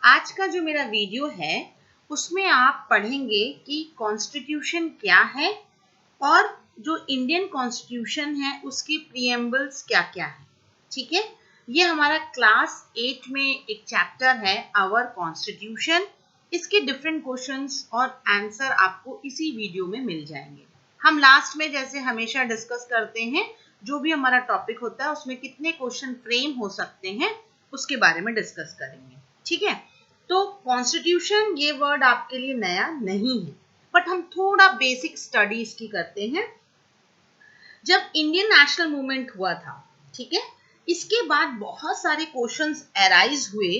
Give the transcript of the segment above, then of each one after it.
आज का जो मेरा वीडियो है उसमें आप पढ़ेंगे कि कॉन्स्टिट्यूशन क्या है और जो इंडियन कॉन्स्टिट्यूशन है उसकी प्रीएम्बल्स क्या क्या है। ठीक है, ये हमारा क्लास 8 में एक चैप्टर है आवर कॉन्स्टिट्यूशन। इसके डिफरेंट क्वेश्चंस और आंसर आपको इसी वीडियो में मिल जाएंगे। हम लास्ट में जैसे हमेशा डिस्कस करते हैं, जो भी हमारा टॉपिक होता है उसमें कितने क्वेश्चन फ्रेम हो सकते हैं उसके बारे में डिस्कस करेंगे। ठीक है, तो कॉन्स्टिट्यूशन ये वर्ड आपके लिए नया नहीं है, बट हम थोड़ा बेसिक स्टडी इसकी करते हैं। जब इंडियन नेशनल मूवमेंट हुआ था, ठीक है, इसके बाद बहुत सारे क्वेश्चंस अराइज हुए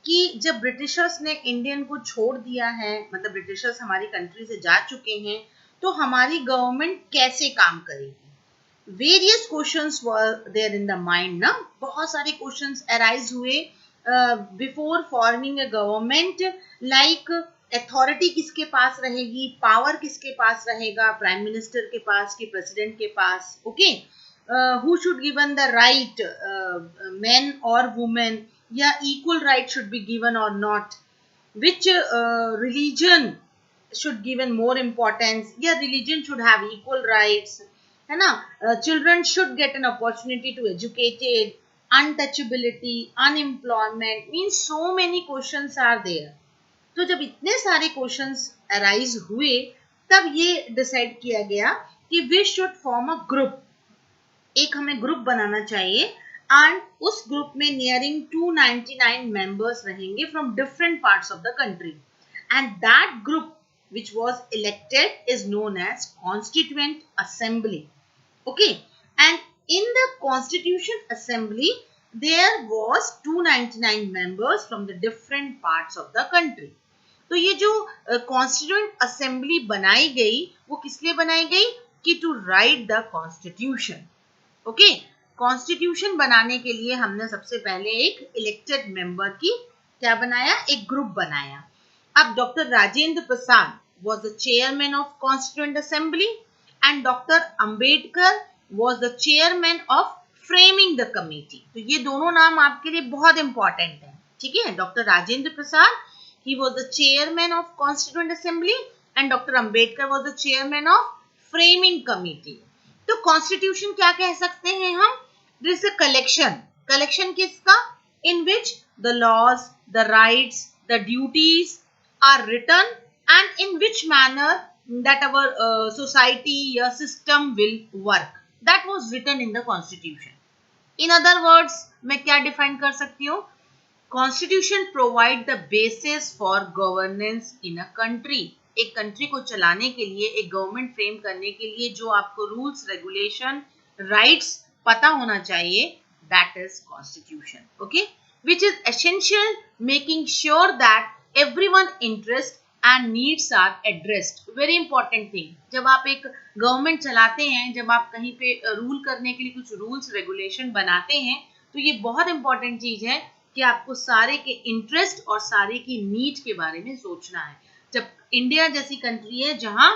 कि जब ब्रिटिशर्स ने इंडियन को छोड़ दिया है, मतलब ब्रिटिशर्स हमारी कंट्री से जा चुके हैं, तो हमारी गवर्नमेंट कैसे काम करेगी। Various questions were there in the mind ना, बहुत सारे क्वेश्चंस अराइज हुए before forming a government, like authority किसके पास रहेगी, पावर किसके पास रहेगा, प्राइम मिनिस्टर के पास कि प्रेसिडेंट के पास। Okay, who should given the right, men और वुमेन, या equal right should be given और not, which religion should given more importance, या religion should have equal rights, है ना। Children should get an opportunity to educated, untouchability, unemployment, means so many questions are there। तो जब इतने सारे questions arise हुए तब ये डिसाइड किया गया कि we should form a group, एक हमें ग्रुप बनाना चाहिए, एंड उस ग्रुप में नियरिंग 299 मेंबर्स रहेंगे from different parts of the country, and that group which was elected is known as constituent assembly। Okay, and in the constitution assembly there was 299 members from the different parts of the country। तो ये जो constituent assembly बनाई गई वो किस लिए बनाई गई कि to write the constitution. Okay, constitution बनाने के लिए हमने सबसे पहले एक इलेक्टेड मेंबर की क्या बनाया, एक ग्रुप बनाया। अब doctor Rajendra Prasad was the chairman of constituent assembly and Dr. Ambedkar was the chairman of framing the committee। तो ये दोनों नाम आपके लिए बहुत इंपॉर्टेंट है। ठीक है, doctor Rajendra Prasad he was the chairman of constituent assembly and Dr. Ambedkar was the chairman of framing committee। तो कॉन्स्टिट्यूशन क्या कह सकते हैं हम, दिस अ कलेक्शन किसका, in which the laws, the rights, the duties are written and in which manner that our society or system will work, that was written in the constitution। in other words मैं क्या define कर सकती हूँ, constitution provide the basis for governance in a country। एक country को चलाने के लिए, एक गवर्नमेंट फ्रेम करने के लिए जो आपको रूल्स, रेगुलेशन, राइट्स पता होना चाहिए, that is constitution। okay, which is essential making sure that everyone interest and needs are addressed। very important thing, जब आप एक गवर्नमेंट चलाते हैं, जब आप कहीं पे रूल करने के लिए कुछ रूल्स रेगुलेशन बनाते हैं, तो ये बहुत इंपॉर्टेंट चीज है कि आपको सारे के इंटरेस्ट और सारे की नीड के बारे में सोचना है। जब इंडिया जैसी कंट्री है जहाँ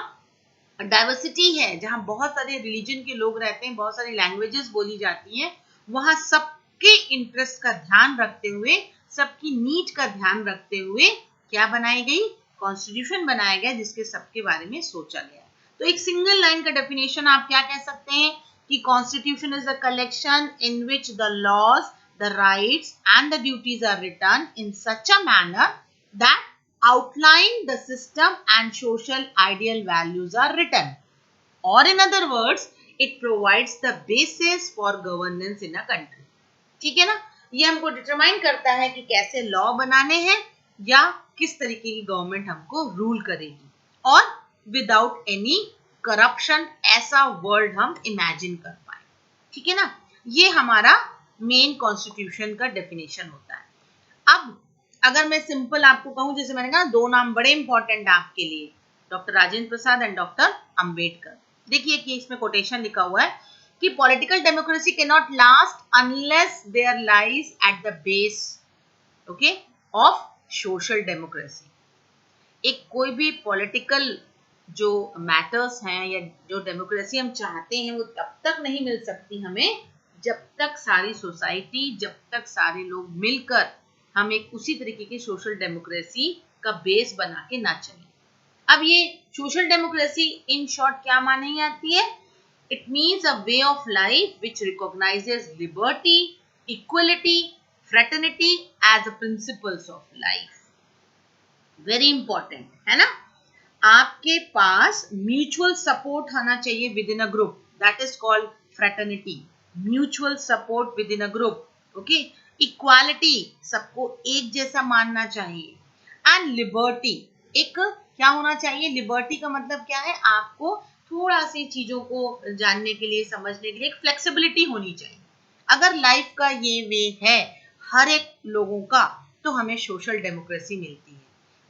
डाइवर्सिटी है, जहाँ बहुत सारे रिलीजन के लोग रहते हैं, बहुत सारी लैंग्वेजेस बोली जाती हैं, वहाँ सबके इंटरेस्ट का ध्यान रखते हुए, सबकी नीड का ध्यान रखते हुए क्या बनाई गई, कॉन्स्टिट्यूशन बनाया गया जिसके सबके बारे में सोचा गया। तो एक सिंगल लाइन का डेफिनेशन आप क्या कह सकते हैं कि constitution is a collection in which the laws, the rights and the duties are written in such a manner that outline the system and social ideal values are written, or in other words it provides the basis for governance in a country। ठीक है ना, ये हमको determine करता है कि कैसे law बनाने हैं या किस तरीके की गवर्नमेंट हमको रूल करेगी, और विदाउट एनी करप्शन, ऐसा वर्ल्ड हम इमेजिन कर पाए। ठीक है ना, ये हमारा मेन कॉन्स्टिट्यूशन का डेफिनेशन होता है। अब अगर मैं सिंपल आपको कहूं, जैसे मैंने कहा दो नाम बड़े इंपॉर्टेंट है आपके लिए, doctor Rajendra Prasad and doctor Ambedkar. देखिए कि इसमें कोटेशन लिखा हुआ है कि political democracy cannot last unless there lies at the base, okay, of social democracy. एक कोई भी पॉलिटिकल जो मैटर्स हैं या जो डेमोक्रेसी हम चाहते हैं वो तब तक नहीं मिल सकती हमें जब तक सारी सोसाइटी, जब तक सारे लोग मिलकर हम एक उसी तरीके की सोशल डेमोक्रेसी का बेस बना के ना चलें। अब ये सोशल डेमोक्रेसी इन शॉर्ट क्या मानी जाती है? It means a way of life which recognizes liberty, equality, fraternity as the principles of life. Very important, है ना? आपके पास म्यूचुअल सपोर्ट होना चाहिए with in a group, that is called fraternity. Mutual support with in a group, okay. Equality, सबको एक जैसा मानना चाहिए। एंड लिबर्टी, एक क्या होना चाहिए? लिबर्टी का मतलब क्या है? आपको थोड़ा सी चीजों को जानने के लिए, समझने के लिए एक फ्लेक्सिबिलिटी होनी चाहिए। अगर लाइफ का ये वे है हर एक लोगों का, तो हमें सोशल डेमोक्रेसी मिलती है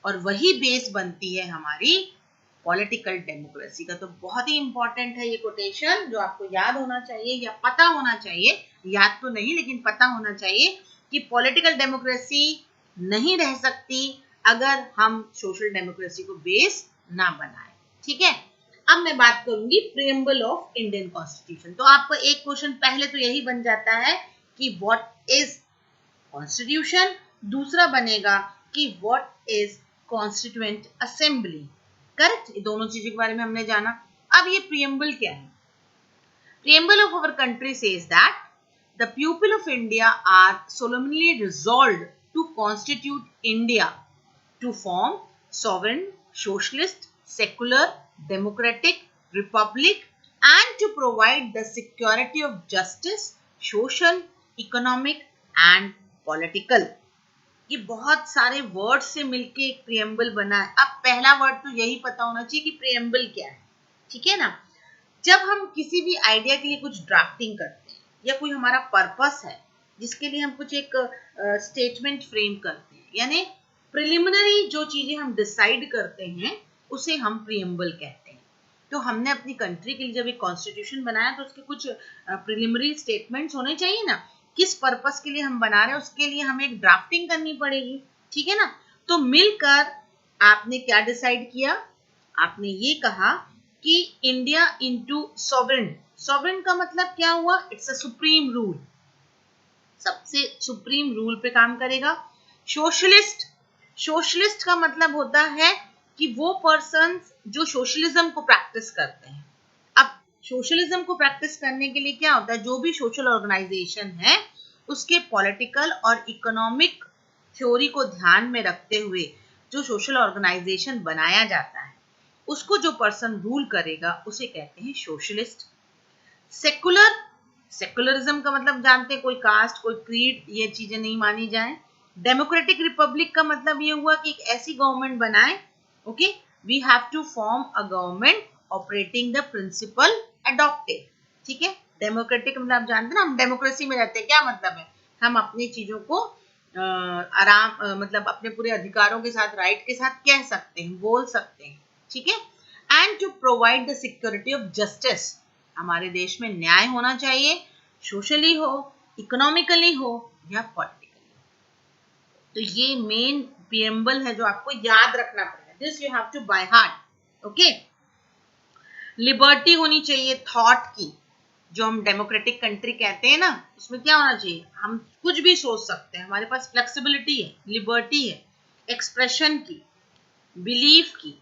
और वही बेस बनती है हमारी पॉलिटिकल डेमोक्रेसी का। तो बहुत ही इंपॉर्टेंट है ये कोटेशन, जो आपको याद होना चाहिए या पता होना चाहिए, याद तो नहीं लेकिन पता होना चाहिए कि पॉलिटिकल डेमोक्रेसी नहीं रह सकती अगर हम सोशल डेमोक्रेसी को बेस ना बनाए। ठीक है, अब मैं बात करूंगी प्रीएम्बल ऑफ इंडियन कॉन्स्टिट्यूशन। तो आपका एक क्वेश्चन पहले तो यही बन जाता है कि व्हाट इज कॉन्स्टिट्यूशन, दूसरा बनेगा कि what is constituent assembly. Correct, ये दोनों चीजों के बारे में हमने जाना। अब ये प्रीएम्बल क्या है? Preamble of our country says that the people of India are solemnly resolved to constitute India to form sovereign, socialist, secular, democratic republic and to provide the security of justice, social, economic and political। ये बहुत सारे word से मिलके एक preamble बना है। अब पहला वर्ड तो यही पता होना चाहिए कि प्रीएम्बल क्या है। ठीक है ना? जब हम किसी भी आइडिया के लिए कुछ ड्राफ्टिंग करते हैं या कोई हमारा पर्पस है जिसके लिए हम कुछ एक स्टेटमेंट फ्रेम करते हैं, यानी प्रिलिमिनरी जो चीजें हम डिसाइड करते हैं उसे हम प्रीएम्बल कहते हैं। तो हमने अपनी कंट्री के लिए जब एक कॉन्स्टिट्यूशन बनाया तो उसके कुछ प्रिलिमिनरी स्टेटमेंट्स होने चाहिए ना, किस पर्पस के लिए हम बना रहे हैं उसके लिए हमें एक ड्राफ्टिंग करनी पड़ेगी। ठीक है ना? तो मिलकर आपने क्या डिसाइड किया? आपने ये कहा कि इंडिया इनटू सॉवरेन। सॉवरेन का मतलब क्या हुआ? इट्स अ सुप्रीम रूल, सबसे सुप्रीम रूल पे काम करेगा। सोशलिस्ट, सोशलिस्ट का मतलब होता है कि वो पर्सन जो सोशलिज्म को प्रैक्टिस करते हैं। अब सोशलिज्म को प्रैक्टिस करने के लिए क्या होता है? जो भी सोशल ऑर्गेनाइजेशन है उसके पॉलिटिकल और इकोनॉमिक थ्योरी को ध्यान में रखते हुए जो सोशल ऑर्गेनाइजेशन बनाया जाता है उसको जो पर्सन रूल करेगा उसे कहते हैं सोशलिस्ट। सेकुलर, सेकुलरिज्म का मतलब जानते हैं, कोई कास्ट, कोई क्रीड, ये चीजें नहीं मानी जाए। डेमोक्रेटिक रिपब्लिक का मतलब ये हुआ कि एक ऐसी गवर्नमेंट बनाए, okay, we have to form a government operating the principle adopted. ठीक है, डेमोक्रेटिक मतलब आप जानते हैं ना, हम डेमोक्रेसी में रहते हैं, क्या मतलब है? हम अपनी चीजों को मतलब अपने पूरे अधिकारों के साथ, राइट के साथ कह सकते हैं, बोल सकते हैं। ठीक है, and to provide the security of justice, हमारे देश में न्याय होना चाहिए, सोशली हो, इकोनॉमिकली हो या पॉलिटिकली। तो ये मेन प्रीएम्बल है जो आपको याद रखना पड़ेगा, this you have to by heart. Okay, liberty होनी चाहिए थॉट की, जो हम डेमोक्रेटिक कंट्री कहते हैं ना, उसमें क्या होना चाहिए? हम कुछ भी सोच सकते हैं, हमारे पास फ्लेक्सिबिलिटी है, लिबर्टी है, एक्सप्रेशन की, बिलीफ की,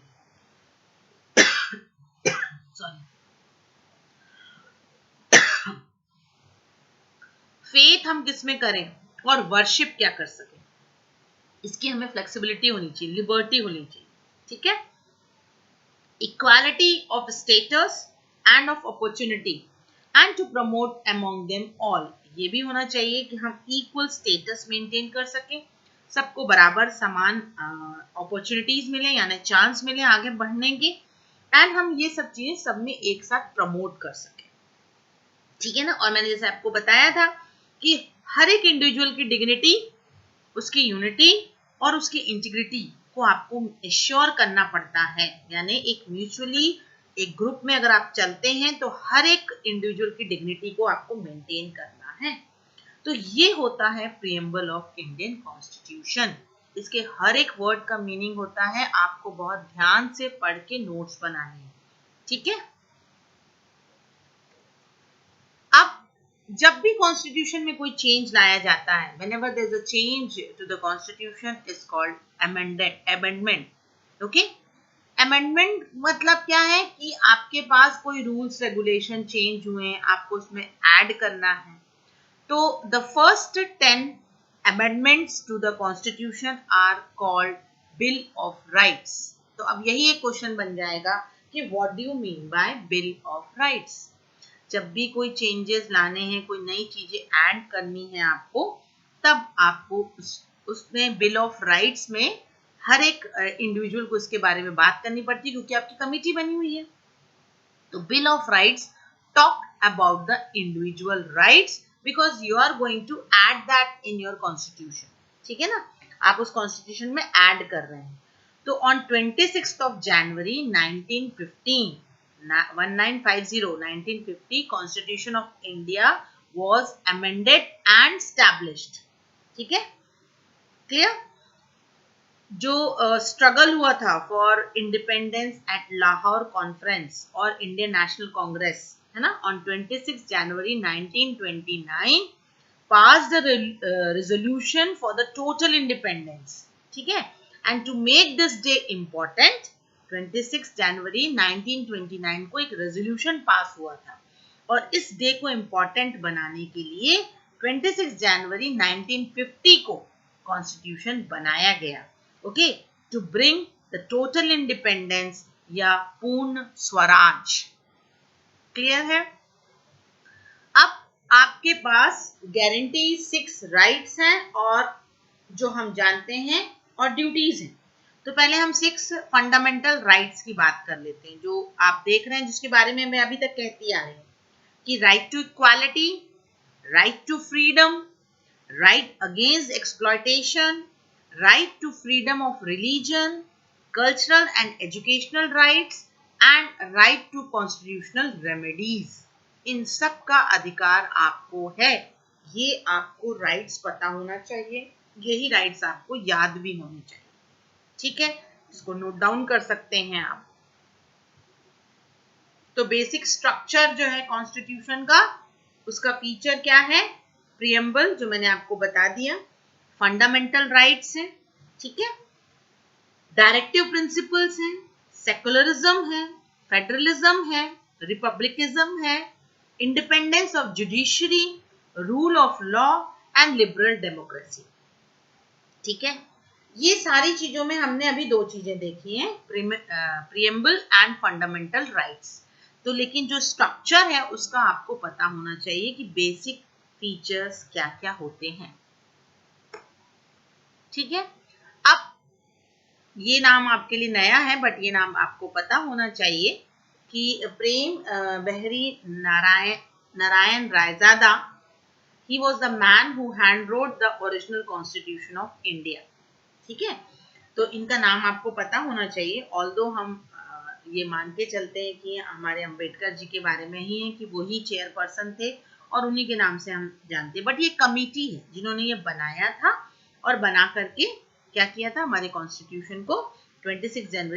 सॉरी, फेथ हम किसमें करें और वर्शिप क्या कर सकें, इसकी हमें फ्लेक्सिबिलिटी होनी चाहिए, लिबर्टी होनी चाहिए। ठीक है, equality of status and of opportunity and to promote among them all, ये भी होना चाहिए कि हम इक्वल स्टेटस मेंटेन कर सकें, सबको बराबर समान अपॉर्चुनिटीज मिले, यानी चांस मिले आगे बढ़ने के, एंड हम ये सब चीजें सब में एक साथ प्रमोट कर सकें। ठीक है ना? और मैंने जैसे आपको बताया था कि हर एक इंडिविजुअल की डिग्निटी, उसकी यूनिटी और उसकी इंटीग्रिटी को आपको एश्योर करना पड़ता है, यानी एक म्यूचुअली एक ग्रुप में अगर आप चलते हैं तो हर एक इंडिविजुअल की डिग्निटी को आपको मेंटेन करना है। तो ये होता है प्रीएम्बल ऑफ इंडियन कॉन्स्टिट्यूशन। इसके हर एक वर्ड का मीनिंग होता है, आपको बहुत ध्यान से पढ़ के नोट्स बनाने हैं। ठीक है, अब जब भी कॉन्स्टिट्यूशन में कोई चेंज लाया जाता है, whenever there is a change to the constitution is called amendment. Okay, amendment मतलब क्या है कि आपके पास कोई रूल्स रेगुलेशन चेंज हुए हैं, आपको उसमें ऐड करना है. तो the first 10 amendments to the constitution are called bill of rights. तो अब यही एक क्वेश्चन बन जाएगा कि what do you mean by bill of rights. जब भी कोई चेंजेस लाने हैं, कोई नई चीजें ऐड करनी है आपको, तब आपको उसमें बिल ऑफ राइट्स में हर एक इंडिविजुअल को इसके बारे में बात करनी पड़ती है, क्योंकि आपकी कमिटी बनी हुई है. तो bill of rights talk about the individual rights because you are going to add that in your constitution. ठीक है ना, आप उस कॉन्स्टिट्यूशन में ऐड कर रहे हैं. तो on 26th of January 1950 Constitution of India was amended and established. ठीक है, क्लियर. जो स्ट्रगल हुआ था for independence at Lahore conference और इंडियन नेशनल कांग्रेस, है ना, on 26 January 1929 passed a resolution for the total independence. ठीक है, and to make this day important 26 January 1929 को एक रेजोल्यूशन पास हुआ था, और इस डे को इम्पोर्टेंट बनाने के लिए 26 जनवरी 1950 को कॉन्स्टिट्यूशन बनाया गया. Okay, to bring the total independence या पूर्ण स्वराज. क्लियर है. अब आपके पास गारंटी 6 राइट्स हैं और जो हम जानते हैं और ड्यूटीज हैं. तो पहले हम 6 फंडामेंटल राइट्स की बात कर लेते हैं, जो आप देख रहे हैं, जिसके बारे में मैं अभी तक कहती आ रही हूँ कि right to equality, right to freedom, right against exploitation, right to freedom of religion, cultural and educational rights and right to constitutional remedies. इन सब का अधिकार आपको है. ये आपको राइट्स पता होना चाहिए, यही राइट्स आपको याद भी होनी चाहिए. ठीक है, इसको नोट डाउन कर सकते हैं आप. तो बेसिक स्ट्रक्चर जो है कॉन्स्टिट्यूशन का, उसका फीचर क्या है? प्रीएम्बल, जो मैंने आपको बता दिया. फंडामेंटल राइट्स हैं, ठीक है, डायरेक्टिव प्रिंसिपल्स हैं, सेकुलरिज्म है, फेडरलिज्म है, रिपब्लिकिज्म है, independence of judiciary, rule of law and liberal democracy. ठीक है, ये सारी चीजों में हमने अभी 2 चीजें देखी हैं, प्रीएम्बल एंड फंडामेंटल राइट्स. तो लेकिन जो स्ट्रक्चर है उसका आपको पता होना चाहिए कि बेसिक फीचर्स क्या क्या होते हैं. ठीक है, अब ये नाम आपके लिए नया है, बट ये नाम आपको पता होना चाहिए कि प्रेम बहरी Narayan Raizada, he was the man who hand wrote the original constitution of India. ठीक है, तो इनका नाम आपको पता होना चाहिए. ऑल्दो हम ये मान के चलते हैं कि हमारे अंबेडकर जी के बारे में ही है कि वो ही चेयरपर्सन थे और उन्हीं के नाम से हम जानते हैं, बट ये कमिटी है जिन्होंने ये बनाया था और बना करके क्या किया था, हमारे कॉन्स्टिट्यूशन को 26 जनवरी